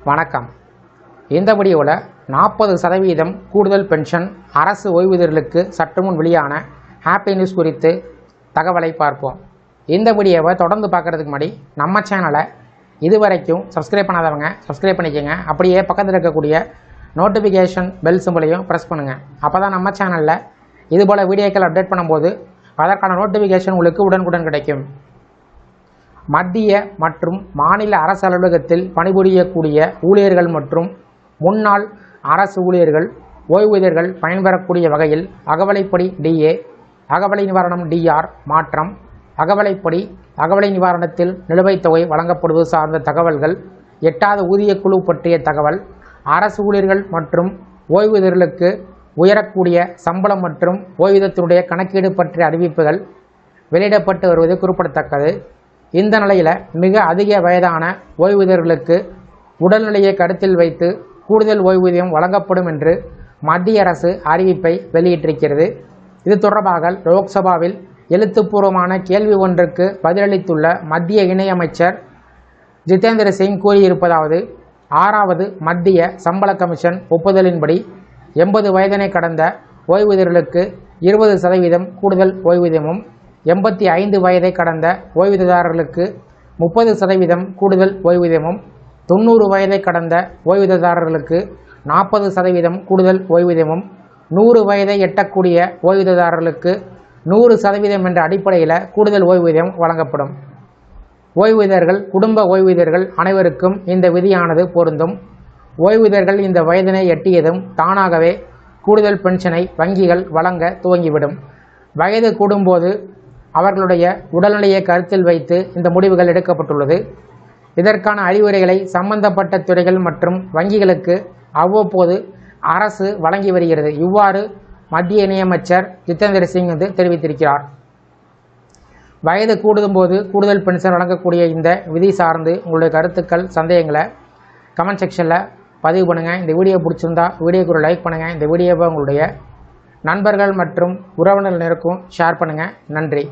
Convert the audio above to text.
வணக்கம். இந்த வீடியோவில் 40% கூடுதல் பென்ஷன் அரசு ஓய்வூதியர்களுக்கு சற்று முன் வெளியான ஹாப்பி நியூஸ் குறித்து தகவலை பார்ப்போம். இந்த வீடியோவை தொடர்ந்து பார்க்குறதுக்கு முன்னாடி நம்ம சேனலை இதுவரைக்கும் சப்ஸ்கிரைப் பண்ணாதவங்க சப்ஸ்கிரைப் பண்ணிக்கோங்க. அப்படியே பக்கத்தில் இருக்கக்கூடிய நோட்டிஃபிகேஷன் பெல் சிம்பிளையும் ப்ரெஸ் பண்ணுங்கள். அப்போ தான் நம்ம சேனலில் இதுபோல் வீடியோக்கள் அப்டேட் பண்ணும்போது அதற்கான நோட்டிஃபிகேஷன் உங்களுக்கு உடனுக்குடன் கிடைக்கும். மத்திய மற்றும் மாநில அரசு அலுவலகத்தில் பணிபுரியக்கூடிய ஊழியர்கள் மற்றும் முன்னாள் அரசு ஊழியர்கள் ஓய்வூதியர்கள் பயன்பெறக்கூடிய வகையில் அகவலைப்படி டிஏ, அகவலை நிவாரணம் டிஆர் மாற்றம், அகவலைப்படி அகவலை நிவாரணத்தில் நிலுவைத் தொகை வழங்கப்படுவது சார்ந்த தகவல்கள், 8வது ஊதியக்குழு பற்றிய தகவல், அரசு ஊழியர்கள் மற்றும் ஓய்வூதியர்களுக்கு உயரக்கூடிய சம்பளம் மற்றும் ஓய்வூதியத்தினுடைய கணக்கீடு பற்றிய அறிவிப்புகள் வெளியிடப்பட்டு வருவது குறிப்பிடத்தக்கது. இந்த நிலையில் மிக அதிக வயதான ஓய்வூதியர்களுக்கு உடல்நிலையை கருத்தில் வைத்து கூடுதல் ஓய்வூதியம் வழங்கப்படும் என்று மத்திய அரசு அறிவிப்பை வெளியிட்டிருக்கிறது. இது தொடர்பாக லோக்சபாவில் எழுத்துப்பூர்வமான கேள்வி ஒன்றுக்கு பதிலளித்துள்ள மத்திய இணையமைச்சர் ஜிதேந்திர சிங் கூறியிருப்பதாவது: 6வது மத்திய சம்பள கமிஷன் ஒப்புதலின்படி 80 வயதினை கடந்த ஓய்வூதியர்களுக்கு 20% கூடுதல் ஓய்வூதியமும், 85 வயதை கடந்த ஓய்வூதியதாரர்களுக்கு 30% கூடுதல் ஓய்வூதியமும், 90 வயதை கடந்த ஓய்வூதியதாரர்களுக்கு 40% கூடுதல் ஓய்வூதியமும், 100 வயதை எட்டக்கூடிய ஓய்வூதியதாரர்களுக்கு 100% என்ற அடிப்படையில் கூடுதல் ஓய்வூதியம் வழங்கப்படும். ஓய்வூதியர்கள், குடும்ப ஓய்வூதியர்கள் அனைவருக்கும் இந்த விதியானது பொருந்தும். ஓய்வூதியர்கள் இந்த வயதினை எட்டியதும் தானாகவே கூடுதல் பென்ஷனை வங்கிகள் வழங்க துவங்கிவிடும். வயது கூடும்போது அவர்களுடைய உடல்நிலையை கருத்தில் வைத்து இந்த முடிவுகள் எடுக்கப்பட்டுள்ளது. இதற்கான அறிவுரைகளை சம்பந்தப்பட்ட துறைகள் மற்றும் வங்கிகளுக்கு அவ்வப்போது அரசு வழங்கி வருகிறது. இவ்வாறு மத்திய இணையமைச்சர் ஜிதேந்திர சிங் தெரிவித்திருக்கிறார். வயது கூடும்போது கூடுதல் பென்ஷன் வழங்கக்கூடிய இந்த விதி சார்ந்து உங்களுடைய கருத்துக்கள், சந்தேகங்களை கமெண்ட் செக்ஷனில் பதிவு பண்ணுங்கள். இந்த வீடியோ பிடிச்சிருந்தா வீடியோக்கு ஒரு லைக் பண்ணுங்கள். இந்த வீடியோவை உங்களுடைய நண்பர்கள் மற்றும் உறவினர்களுக்கும் ஷேர் பண்ணுங்கள். நன்றி.